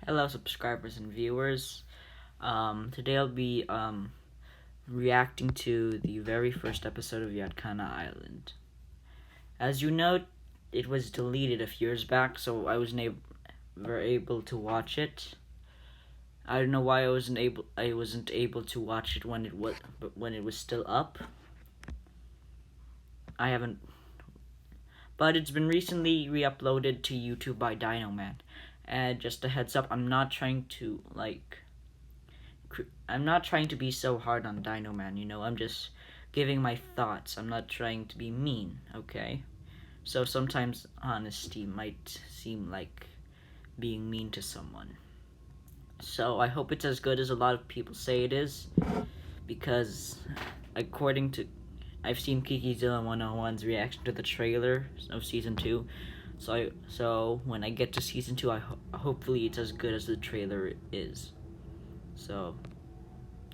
Hello, subscribers and viewers. Today I'll be reacting to the very first episode of Yatcana Island. As you know, it was deleted a few years back, so I wasn't able to watch it. I don't know why I wasn't able to watch it when it was still up. I haven't, but it's been recently re-uploaded to YouTube by Dino Man. And just a heads up, I'm not trying to be so hard on Dino Man, I'm just giving my thoughts. I'm not trying to be mean, okay? So sometimes honesty might seem like being mean to someone. So I hope it's as good as a lot of people say it is, because I've seen KikiZilla 101's reaction to the trailer of season 2. So when I get to season 2, hopefully it's as good as the trailer is. So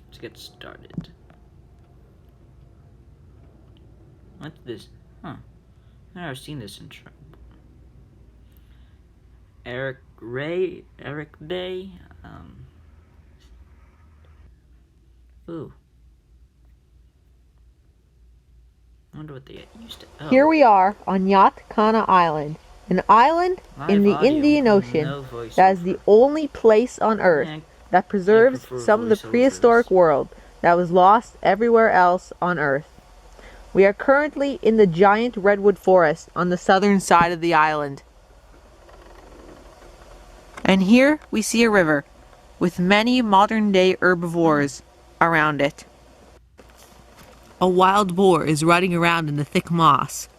let's get started. What's this? Huh? I've never seen this intro. Eric Bay. Ooh. I wonder what they used to. Oh. Here we are on Yatcana Island, an island in the Indian Ocean that is the only place on Earth that preserves some of the prehistoric world that was lost everywhere else on Earth. We are currently in the giant redwood forest on the southern side of the island. And here we see a river with many modern-day herbivores around it. A wild boar is running around in the thick moss.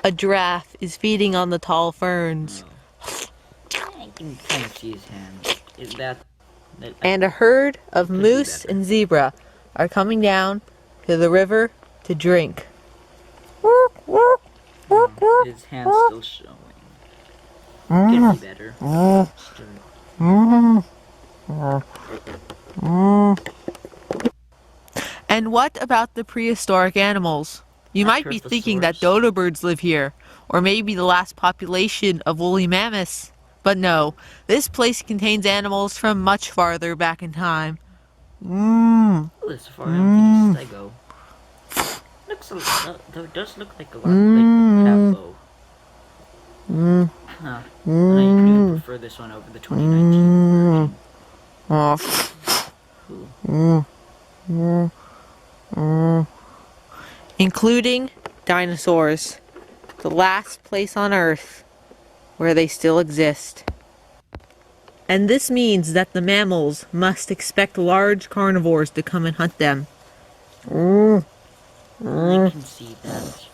A giraffe is feeding on the tall ferns. I can kind of see his hand. Is that and a herd of moose and zebra are coming down to the river to drink. His hand's still showing. Can be better. And what about the prehistoric animals? You might be thinking that dodo birds live here, or maybe the last population of woolly mammoths. But no, this place contains animals from much farther back in time. This far down the Stego. It does look like a lot like the Capo. I do prefer this one over the 2019 version. Including dinosaurs, the last place on Earth where they still exist. And this means that the mammals must expect large carnivores to come and hunt them. I can see that.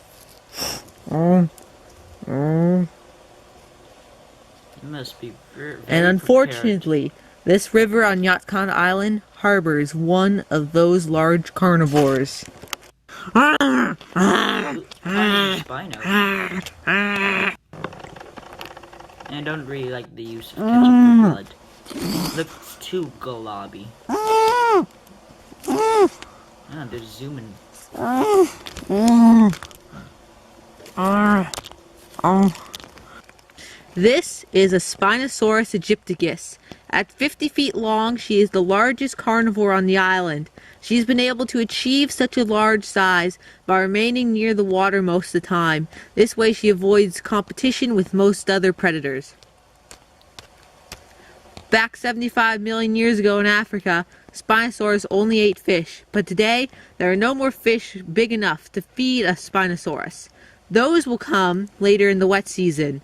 It must be very and unfortunately, this river on Yatcana Island harbors one of those large carnivores. And I don't really like the use of ketchup for blood. It looks too globby. They're zooming. This is a Spinosaurus aegyptigus. At 50 feet long, she is the largest carnivore on the island. She's been able to achieve such a large size by remaining near the water most of the time. This way she avoids competition with most other predators. Back 75 million years ago in Africa, Spinosaurus only ate fish, but today there are no more fish big enough to feed a Spinosaurus. Those will come later in the wet season.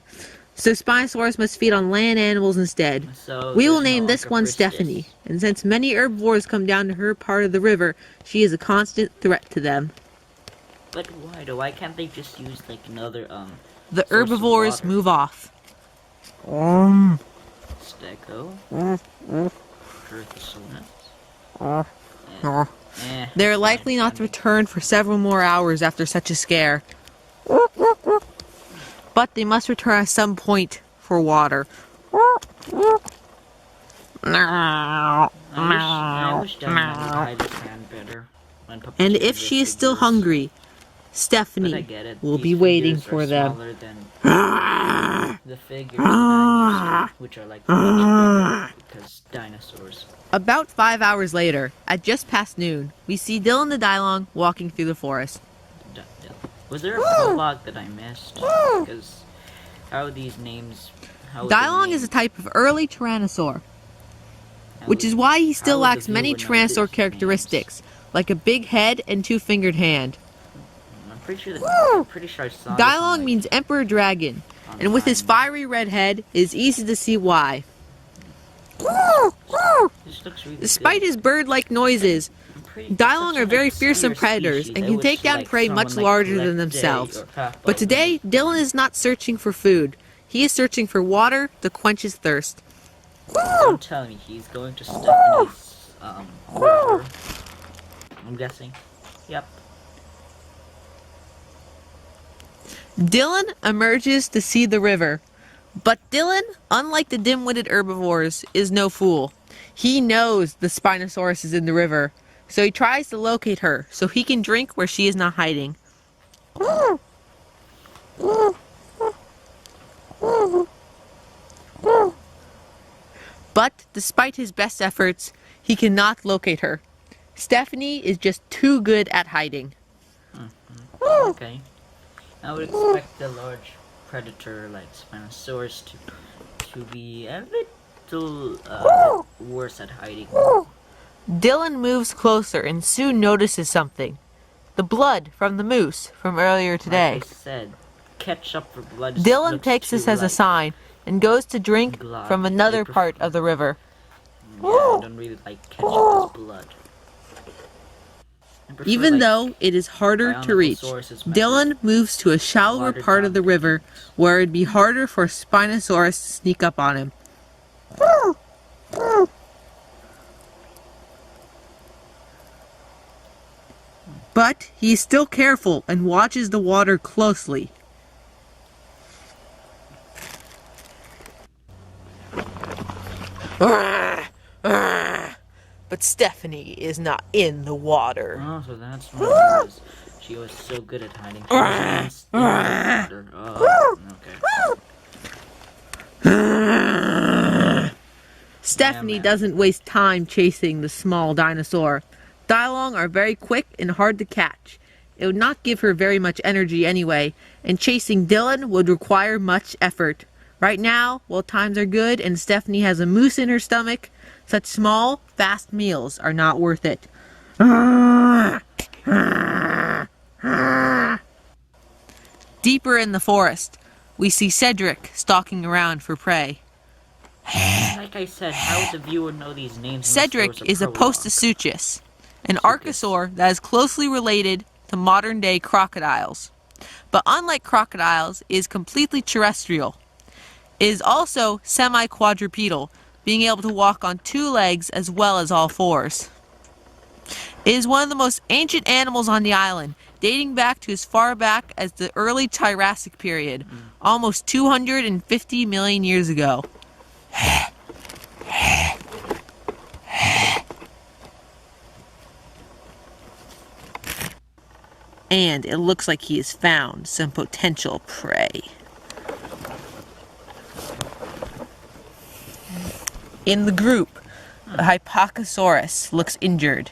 So Spinosaurus must feed on land animals instead. We will name this one Stephanie, and since many herbivores come down to her part of the river, she is a constant threat to them. But why? Why can't they just use like another The herbivores move off. Stego. They're likely not to return for several more hours after such a scare. But they must return at some point for water. I wish Dad would hide his hand better And if she is still hungry, Stephanie will be waiting for them. The figures that I'm used to, which are like much bigger because dinosaurs. About 5 hours later, at just past noon, we see Dylan the Dylong walking through the forest. Was there a prologue that I missed? Because how are these names? Dylong is a type of early tyrannosaur, which is why he still lacks many tyrannosaur characteristics, like a big head and two-fingered hand. I'm pretty sure I saw Dylong means Emperor Dragon, and with his fiery red head, it is easy to see why. Despite his bird-like noises, Dylong are very fearsome predators and can take down prey much larger than themselves. But today, Dylan is not searching for food. He is searching for water to quench his thirst. Don't tell me he's going to Stephanie's river. I'm guessing. Yep. Dylan emerges to see the river. But Dylan, unlike the dim-witted herbivores, is no fool. He knows the Spinosaurus is in the river, so he tries to locate her so he can drink where she is not hiding. But despite his best efforts, he cannot locate her. Stephanie is just too good at hiding. Okay. I would expect the large predator like Spinosaurus to be a little worse at hiding. Dylan moves closer and soon notices something. The blood from the moose from earlier today. Like I said, ketchup for blood. Dylan takes this as a sign and goes to drink from another part of the river. Yeah, I don't really like ketchup as blood. Even though it is harder to reach, Dylan moves to a shallower part of the river where it'd be harder for Spinosaurus to sneak up on him. But he's still careful and watches the water closely. But Stephanie is not in the water. Oh, so that's why she was so good at hiding. She was in the water. Oh, okay. Stephanie doesn't waste time chasing the small dinosaur. Dylong are very quick and hard to catch. It would not give her very much energy anyway, and chasing Dylan would require much effort. Right now, while times are good and Stephanie has a moose in her stomach, such small, fast meals are not worth it. Deeper in the forest, we see Cedric stalking around for prey. Like I said, how would the viewer know these names? Cedric is a Postosuchus, an archosaur that is closely related to modern-day crocodiles. But unlike crocodiles, it is completely terrestrial. It is also semi-quadrupedal, being able to walk on two legs as well as all fours. It is one of the most ancient animals on the island, dating back to as far back as the early Jurassic period, almost 250 million years ago. And it looks like he has found some potential prey. In the group, a Hypocosaurus looks injured.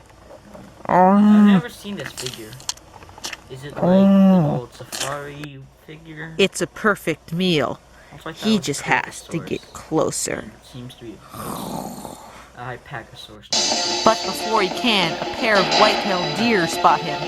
I've never seen this figure. Is it like the old safari figure? It's a perfect meal. Like he just has to get closer. It seems to be a Hypocosaurus. But before he can, a pair of white-tailed deer spot him.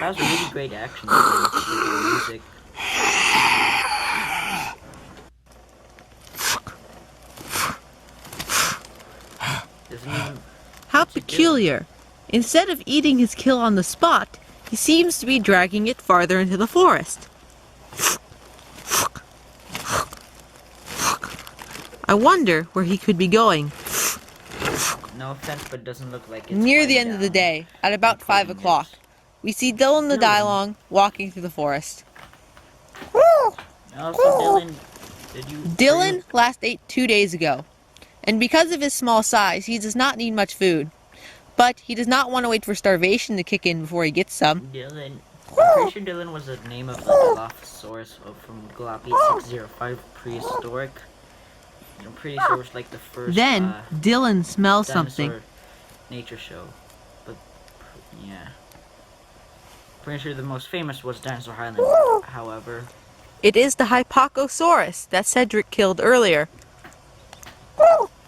That was a really great action with the music. Doesn't even. How peculiar. Instead of eating his kill on the spot, he seems to be dragging it farther into the forest. I wonder where he could be going. No offense, but it doesn't look like it's Near the end of the day, at about 5 o'clock, we see Dylan the Dylong walking through the forest. Also, Dylan, Dylan last ate 2 days ago, and because of his small size, he does not need much food. But he does not want to wait for starvation to kick in before he gets some. Dylan, I'm pretty sure Dylan was the name of the Dilophosaurus from Galapagos 605 prehistoric. I'm pretty sure it was like the first. Then Dylan smells dinosaur something. Nature show, but yeah, pretty sure the most famous was Dinosaur Island. However, It is the Hypocosaurus that Cedric killed earlier.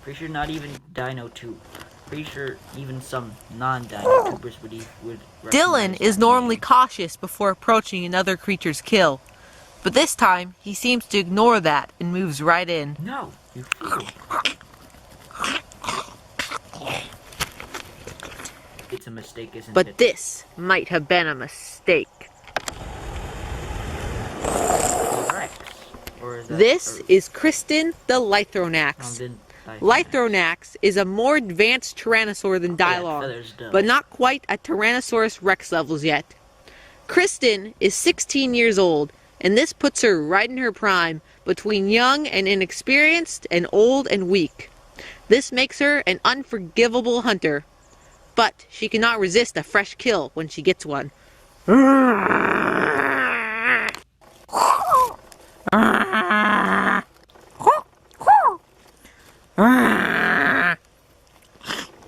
pretty sure not even Dino Tube. Pretty sure even some non-Dino Tubers would Dylan recognize is that normally name. cautious before approaching another creature's kill, but this time he seems to ignore that and moves right in. No, you fool. It's a mistake, isn't But it? this might have been a mistake. Rex. Or is that This Earth? is Kristen the Lythronax. Then Lythronax is a more advanced tyrannosaur than Dylong, feathers, duh. but not quite at Tyrannosaurus rex levels yet. Kristen is 16 years old, and this puts her right in her prime, between young and inexperienced and old and weak. This makes her an unforgivable hunter, but she cannot resist a fresh kill when she gets one.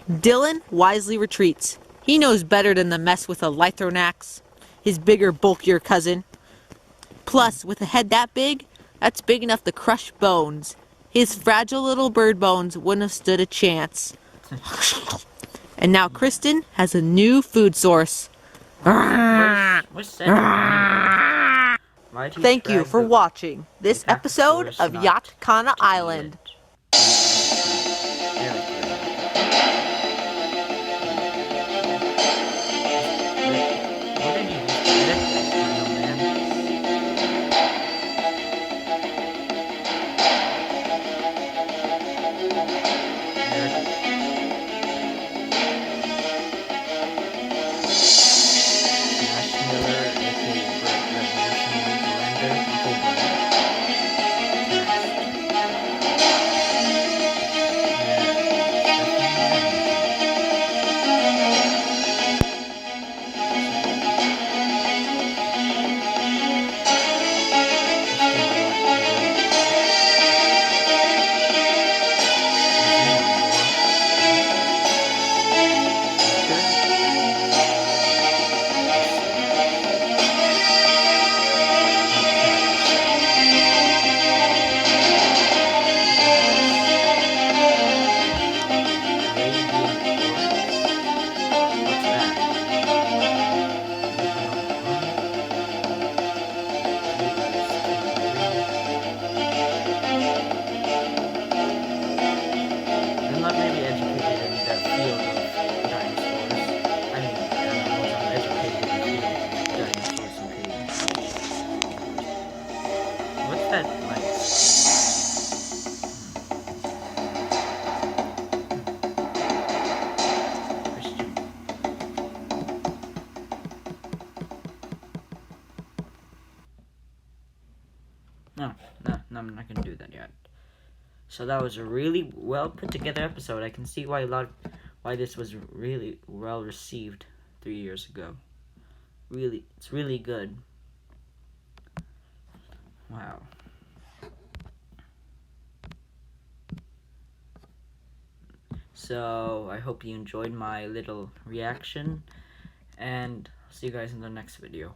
Dylan wisely retreats. He knows better than to mess with a Lythronax, his bigger, bulkier cousin. Plus, with a head that big, that's big enough to crush bones. His fragile little bird bones wouldn't have stood a chance. And now Kristen has a new food source. What's Cedric anyway? Why'd he Thank you drag for the watching this episode Dilophosaurus of not Yatcana to Island. eat it? There we go. What did he I'm not really educated in that field of dinosaurs. I mean, animals. I'm educated in the field of dinosaurs. Okay. What's that like? Christian. No, I'm not gonna do that yet. So that was a really well put together episode. I can see why this was really well received 3 years ago. Really, it's really good. Wow. So I hope you enjoyed my little reaction, and see you guys in the next video.